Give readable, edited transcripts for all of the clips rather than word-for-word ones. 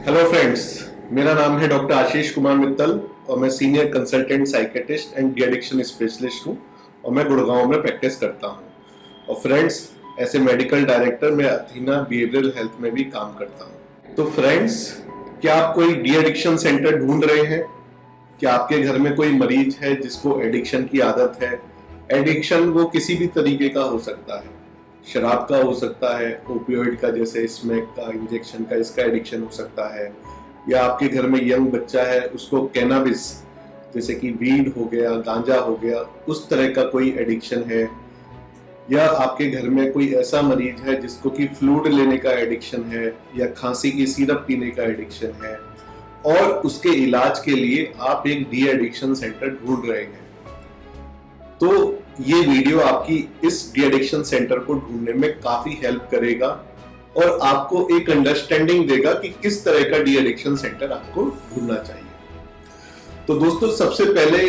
Hello friends, मेरा नाम है डॉक्टर आशीष कुमार मित्तल और मैं senior consultant psychiatrist and de addiction specialist हूँ और मैं गुड़गांव में प्रैक्टिस करता हूँ। और फ्रेंड्स, ऐसे मेडिकल डायरेक्टर मैं अथीना बिहेवियरल हेल्थ में भी काम करता हूँ। तो फ्रेंड्स, क्या आप कोई डी एडिक्शन सेंटर ढूंढ रहे हैं? क्या आपके घर में कोई मरीज है जिसको एडिक्शन की आदत है? एडिक्शन वो किसी भी तरीके का हो सकता है। शराब का हो सकता है, ओपियोइड का जैसे स्मैक का, इंजेक्शन का, इसका एडिक्शन हो सकता है, या आपके घर में यंग बच्चा है उसको कैनाबिस जैसे कि वीड हो गया, गांजा हो गया, उस तरह का कोई एडिक्शन है, या आपके घर में कोई ऐसा मरीज है जिसको कि फ्लूइड लेने का एडिक्शन है या खांसी की सिरप पीने का एडिक्शन है और उसके इलाज के लिए आप एक डी एडिक्शन सेंटर ढूंढ रहे हैं। तो ये वीडियो आपकी इस डी एडिक्शन सेंटर को ढूंढने में काफी हेल्प करेगा और आपको एक अंडरस्टैंडिंग देगा कि किस तरह का डी एडिक्शन सेंटर आपको ढूंढना चाहिए। तो दोस्तों, सबसे पहले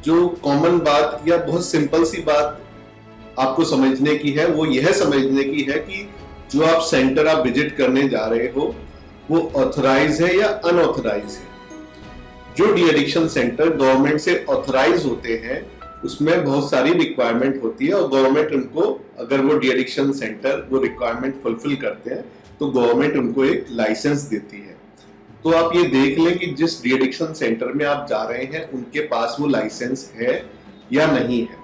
जो कॉमन बात या बहुत सिंपल सी बात आपको समझने की है वो यह समझने की है कि जो आप सेंटर आप विजिट करने जा रहे हो वो ऑथराइज है या अनऑथराइज है। जो डी एडिक्शन सेंटर गवर्नमेंट से ऑथराइज होते हैं उसमें बहुत सारी रिक्वायरमेंट होती है और गवर्नमेंट उनको, अगर वो डी एडिक्शन सेंटर वो रिक्वायरमेंट फुलफिल करते हैं तो गवर्नमेंट उनको एक लाइसेंस देती है। तो आप ये देख लें कि जिस डी एडिक्शन सेंटर में आप जा रहे हैं उनके पास वो लाइसेंस है या नहीं है,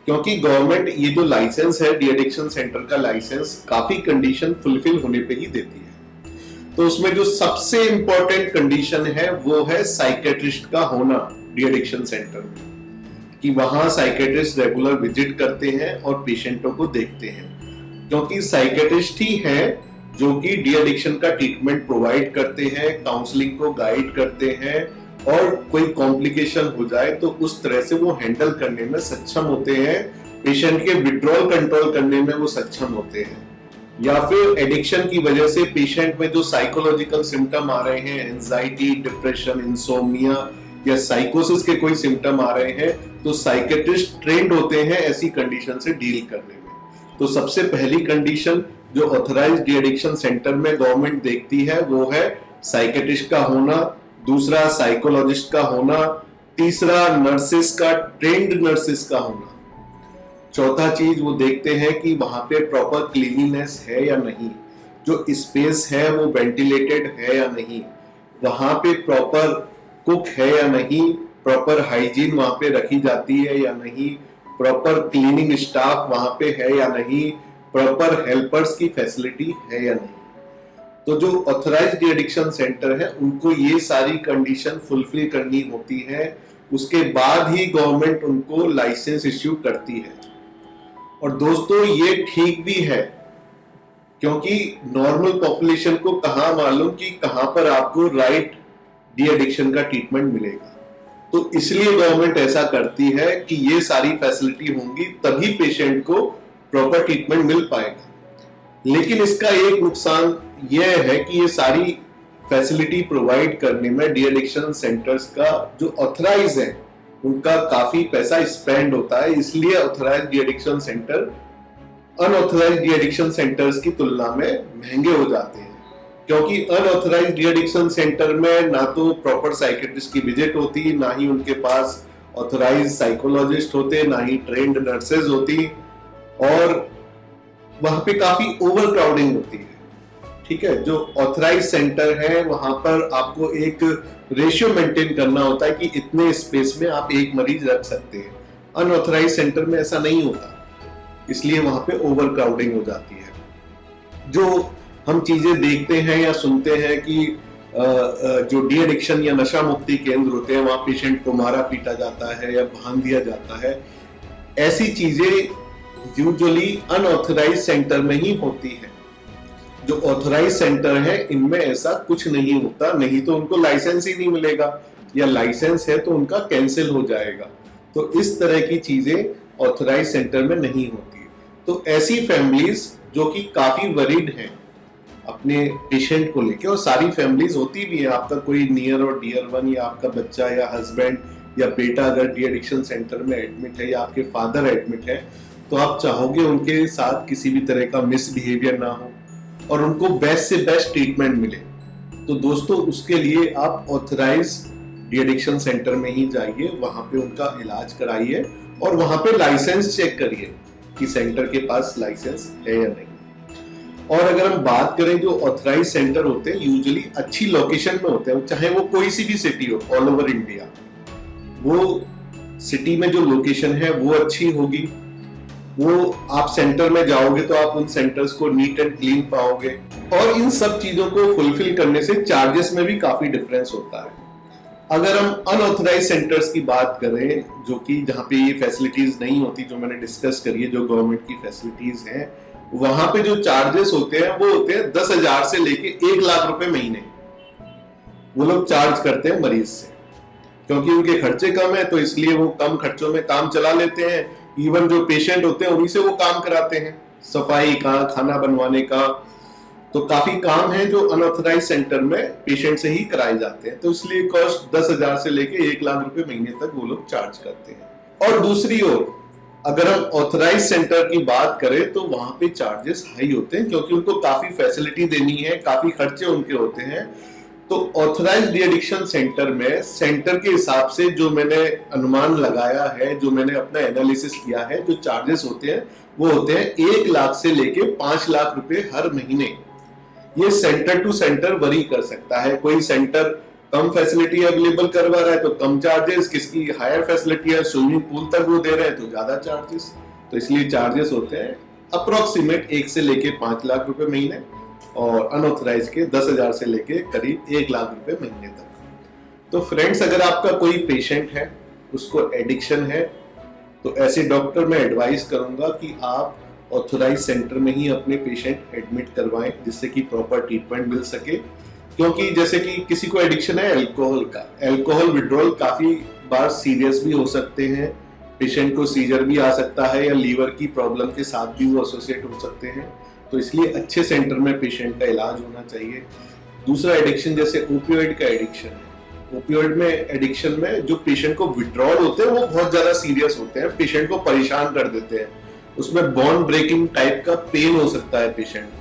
क्योंकि गवर्नमेंट ये जो लाइसेंस है, डी एडिक्शन सेंटर का लाइसेंस, काफी कंडीशन फुलफिल होने पे ही देती है। तो उसमें जो सबसे इंपॉर्टेंट कंडीशन है वो है साइकेट्रिस्ट का होना डी एडिक्शन सेंटर में, कि वहां साइकेट्रिस्ट रेगुलर विजिट करते हैं और पेशेंटों को देखते हैं, क्योंकि साइकेट्रिस्ट ही है जो कि डी एडिक्शन का ट्रीटमेंट प्रोवाइड करते हैं, काउंसलिंग को गाइड करते हैं और कोई कॉम्प्लिकेशन हो जाए तो उस तरह से वो हैंडल करने में सक्षम होते हैं, पेशेंट के विड्रॉल कंट्रोल करने में वो सक्षम होते हैं, या फिर एडिक्शन की वजह से पेशेंट में जो साइकोलॉजिकल सिम्टम आ रहे हैं, एंजाइटी, डिप्रेशन, इंसोम्निया या साइकोसिस के कोई सिम्टम आ रहे हैं, तो साइकेट्रिस्ट ट्रेंड होते हैं ऐसी कंडीशन से डील करने में। तो सबसे पहली कंडीशन जो ऑथराइज्ड डी एडिक्शन सेंटर में गवर्नमेंट देखती है वो है साइकेट्रिस्ट का होना, दूसरा साइकोलॉजिस्ट का होना, तीसरा नर्सेस का, ट्रेंड नर्सेस का होना, चौथा चीज वो देखते हैं कि वहां पे प्रॉपर क्लीनिनेस है या नहीं, जो स्पेस है वो वेंटिलेटेड है या नहीं, वहां पे प्रॉपर कुक है या नहीं, प्रॉपर हाइजीन वहां पे रखी जाती है या नहीं, प्रॉपर क्लीनिंग स्टाफ वहां पे है या नहीं, प्रॉपर हेल्पर्स की फैसिलिटी है या नहीं। तो जो ऑथराइज्ड डी एडिक्शन सेंटर है उनको ये सारी कंडीशन फुलफिल करनी होती है, उसके बाद ही गवर्नमेंट उनको लाइसेंस इश्यू करती है। और दोस्तों, ये ठीक भी है, क्योंकि नॉर्मल पॉपुलेशन को कहां मालूम कि कहां पर आपको राइट डी एडिक्शन का ट्रीटमेंट मिलेगा। तो इसलिए गवर्नमेंट ऐसा करती है कि ये सारी फैसिलिटी होंगी तभी पेशेंट को प्रॉपर ट्रीटमेंट मिल पाएगा। लेकिन इसका एक नुकसान यह है कि ये सारी फैसिलिटी प्रोवाइड करने में डी एडिक्शन सेंटर्स का जो ऑथराइज है उनका काफी पैसा स्पेंड होता है, इसलिए authorized de addiction centre unauthorized de addiction centres की तुलना में महंगे हो जाते हैं, क्योंकि अनऑथराइज्ड डी एडिक्शन सेंटर में ना तो प्रॉपर साइकेट्रिस्ट की विजिट होती, ना ही उनके पास ऑथराइज्ड साइकोलॉजिस्ट होते, ना ही ट्रेंड नर्सेज होती, और वहां पे काफी ओवर क्राउडिंग होती है। ठीक है, जो ऑथराइज सेंटर है वहां पर आपको एक रेशियो मेंटेन करना होता है कि इतने स्पेस में आप एक मरीज रख सकते हैं। अनऑथराइज सेंटर में ऐसा नहीं होता, इसलिए वहां पे ओवर क्राउडिंग हो जाती है। जो हम चीजें देखते हैं या सुनते हैं कि जो डी एडिक्शन या नशा मुक्ति केंद्र होते हैं वहां पेशेंट को मारा पीटा जाता है या बांध दिया जाता है, ऐसी चीजें यूजुअली अनऑथराइज सेंटर में ही होती है। जो ऑथराइज सेंटर है इनमें ऐसा कुछ नहीं होता, नहीं तो उनको लाइसेंस ही नहीं मिलेगा, या लाइसेंस है तो उनका कैंसिल हो जाएगा। तो इस तरह की चीजें ऑथराइज सेंटर में नहीं होती। तो ऐसी फैमिलीज जो कि काफी वरीड हैं अपने पेशेंट को लेके, और सारी फैमिलीज होती भी है, आपका कोई नियर और डियर वन या आपका बच्चा या हस्बैंड या बेटा अगर डी एडिक्शन सेंटर में एडमिट है या आपके फादर एडमिट है, तो आप चाहोगे उनके साथ किसी भी तरह का मिसबिहेवियर ना हो और उनको बेस्ट से बेस्ट ट्रीटमेंट मिले। तो दोस्तों उसके लिए आप ऑथराइज डी एडिक्शन सेंटर में ही जाइए, वहां पे उनका इलाज कराइए और वहां पे लाइसेंस चेक करिए कि सेंटर के पास लाइसेंस है या नहीं। और अगर हम बात करें जो ऑथराइज सेंटर होते हैं यूजुअली अच्छी लोकेशन में होते हैं, चाहे वो कोई सी भी सिटी हो ऑल ओवर इंडिया, वो सिटी में जो लोकेशन है वो अच्छी होगी, वो आप सेंटर में जाओगे तो आप उन सेंटर्स को नीट एंड क्लीन पाओगे। और इन सब चीजों को फुलफिल करने से चार्जेस में भी काफी डिफरेंस होता है। अगर हम अनऑथराइज सेंटर्स की बात करें, जो कि जहाँ पे ये फैसिलिटीज नहीं होती जो मैंने डिस्कस करी है, जो गवर्नमेंट की फैसिलिटीज हैं, वहां पे जो चार्जेस होते हैं वो होते हैं 10,000 से लेके 1 लाख रुपए महीने। वो लोग चार्ज करते हैं मरीज से, क्योंकि उनके खर्चे कम है तो इसलिए वो कम खर्चों में काम चला लेते हैं। इवन जो पेशेंट होते हैं उन्हीं से वो काम कराते हैं, सफाई का, खाना बनवाने का, तो काफी काम है जो अनऑथराइज सेंटर में पेशेंट से ही कराए जाते हैं। तो इसलिए कॉस्ट 10,000 से लेके 1 लाख रुपए महीने तक वो लोग चार्ज करते हैं। और दूसरी ओर अगर हम ऑथराइज सेंटर की बात करें तो वहां पे चार्जेस हाई होते हैं, क्योंकि उनको काफी फैसिलिटी देनी है, काफी खर्चे उनके होते हैं। तो ऑथराइज डी एडिक्शन सेंटर में सेंटर के हिसाब से जो मैंने अनुमान लगाया है, जो मैंने अपना एनालिसिस किया है, जो चार्जेस होते हैं वो होते हैं 1 लाख से लेके 5 लाख रुपए हर महीने। ये सेंटर टू सेंटर वरी कर सकता है। कोई सेंटर कम फैसिलिटी अवेलेबल करवा रहा है तो कम चार्जेस, किसकी हायर फैसिलिटी है, स्विमिंग पूल तक वो दे रहे हैं तो ज्यादा चार्जेस। तो इसलिए चार्जेस होते हैं अप्रोक्सीमेट 1 से लेके 5 लाख रुपए महीने, और अनऑथराइज के 10,000 से लेके करीब 1 लाख रुपए महीने तक। तो फ्रेंड्स, अगर आपका कोई पेशेंट है, उसको एडिक्शन है, तो ऐसे डॉक्टर मैं एडवाइस करूंगा कि आप ऑथराइज सेंटर में ही अपने पेशेंट एडमिट करवाएं, जिससे कि प्रॉपर ट्रीटमेंट मिल सके। क्योंकि जैसे कि किसी को एडिक्शन है अल्कोहल का, अल्कोहल विड्रॉल काफी बार सीरियस भी हो सकते हैं, पेशेंट को सीजर भी आ सकता है या लीवर की प्रॉब्लम के साथ भी वो एसोसिएट हो सकते हैं। तो इसलिए अच्छे सेंटर में पेशेंट का इलाज होना चाहिए। दूसरा एडिक्शन जैसे ओपियोइड का एडिक्शन है, ओपियोइड में एडिक्शन में जो पेशेंट को विड्रॉल होते हैं वो बहुत ज्यादा सीरियस होते हैं, पेशेंट को परेशान कर देते हैं, उसमें बोन ब्रेकिंग टाइप का पेन हो सकता है पेशेंट को।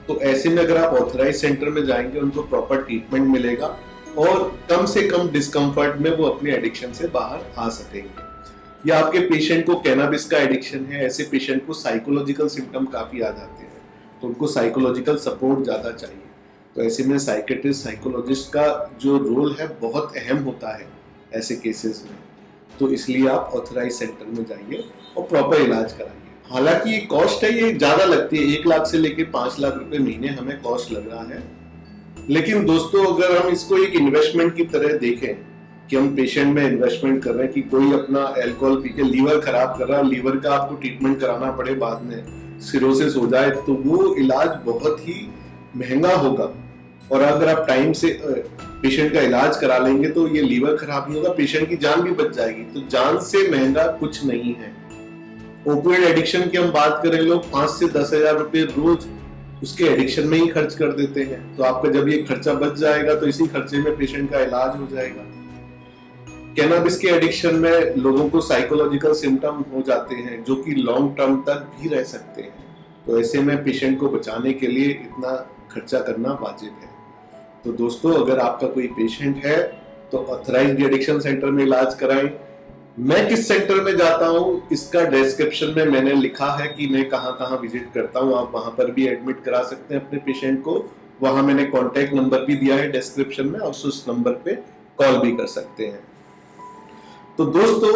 तो ऐसे में अगर आप ऑथराइज सेंटर में जाएंगे उनको प्रॉपर ट्रीटमेंट मिलेगा और कम से कम डिस्कम्फर्ट में वो अपने एडिक्शन से बाहर आ सकेंगे। या आपके पेशेंट को कैनाबिस का एडिक्शन है, ऐसे पेशेंट को साइकोलॉजिकल सिम्टम काफी आ जाते हैं, तो उनको साइकोलॉजिकल सपोर्ट ज्यादा चाहिए। तो ऐसे में साइकेट्रिस्ट, साइकोलॉजिस्ट का जो रोल है बहुत अहम होता है ऐसे केसेस में। तो इसलिए आप ऑथराइज सेंटर में जाइए और प्रॉपर इलाज कराइए। हालांकि ये कॉस्ट है, ये ज्यादा लगती है, 1 लाख से लेके 5 लाख रुपए महीने हमें कॉस्ट लग रहा है। लेकिन दोस्तों, अगर हम इसको एक इन्वेस्टमेंट की तरह देखें कि हम पेशेंट में इन्वेस्टमेंट कर रहे हैं, कि कोई अपना अल्कोहल पी के लीवर खराब कर रहा है, लीवर का आपको ट्रीटमेंट कराना पड़े, बाद में सिरोसिस हो जाए, तो वो इलाज बहुत ही महंगा होगा। और अगर आप टाइम से पेशेंट का इलाज करा लेंगे तो ये लीवर खराब नहीं होगा, पेशेंट की जान भी बच जाएगी। तो जान से महंगा कुछ नहीं है। ओपियोइड एडिक्शन की हम बात करें, लोग 5 से 10,000 रुपए रोज उसके एडिक्शन में ही खर्च कर देते हैं। तो आपका जब ये खर्चा बच जाएगा तो इसी खर्चे में पेशेंट का इलाज हो जाएगा। कैनाबिस के एडिक्शन में लोगों को साइकोलॉजिकल सिम्टम हो जाते हैं जो कि लॉन्ग टर्म तक भी रह सकते हैं। तो ऐसे में पेशेंट को बचाने के लिए इतना खर्चा करना वाजिब है। तो दोस्तों, अगर आपका कोई पेशेंट है तो ऑथराइज्ड एडिक्शन सेंटर में इलाज कराएं। मैं किस सेंटर में जाता हूं इसका डिस्क्रिप्शन में मैंने लिखा है कि मैं कहां विजिट करता हूं, आप वहां पर भी एडमिट करा सकते हैं अपने पेशेंट को। वहां मैंने कॉन्टैक्ट नंबर भी दिया है डिस्क्रिप्शन में, और उस नंबर पे कॉल भी कर सकते हैं। तो दोस्तों,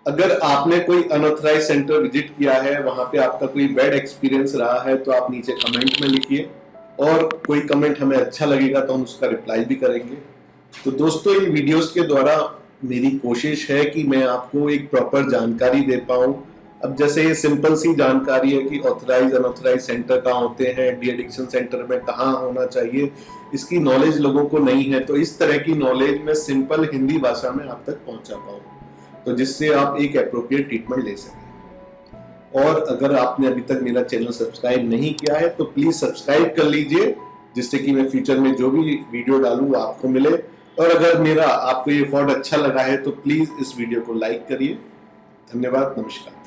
अगर आपने कोई अनऑथराइज सेंटर विजिट किया है, वहां पे आपका कोई बैड एक्सपीरियंस रहा है, तो आप नीचे कमेंट में लिखिए, और कोई कमेंट हमें अच्छा लगेगा तो हम उसका रिप्लाई भी करेंगे। तो दोस्तों, इन वीडियोस के द्वारा मेरी कोशिश है कि मैं आपको एक प्रॉपर जानकारी दे पाऊं। अब जैसे ये सिंपल सी जानकारी है कि ऑथराइज अनऑथराइज सेंटर कहाँ होते हैं, डी एडिक्शन सेंटर में कहाँ होना चाहिए, इसकी नॉलेज लोगों को नहीं है। तो इस तरह की नॉलेज मैं सिंपल हिंदी भाषा में आप तक पहुंचा पाऊं, तो जिससे आप एक एप्रोप्रिएट ट्रीटमेंट ले सकें। और अगर आपने अभी तक मेरा चैनल सब्सक्राइब नहीं किया है तो प्लीज सब्सक्राइब कर लीजिए, जिससे कि मैं फ्यूचर में जो भी वीडियो डालूं वो आपको मिले। और अगर मेरा आपको ये फॉर्ड अच्छा लगा है तो प्लीज इस वीडियो को लाइक करिए। धन्यवाद, नमस्कार।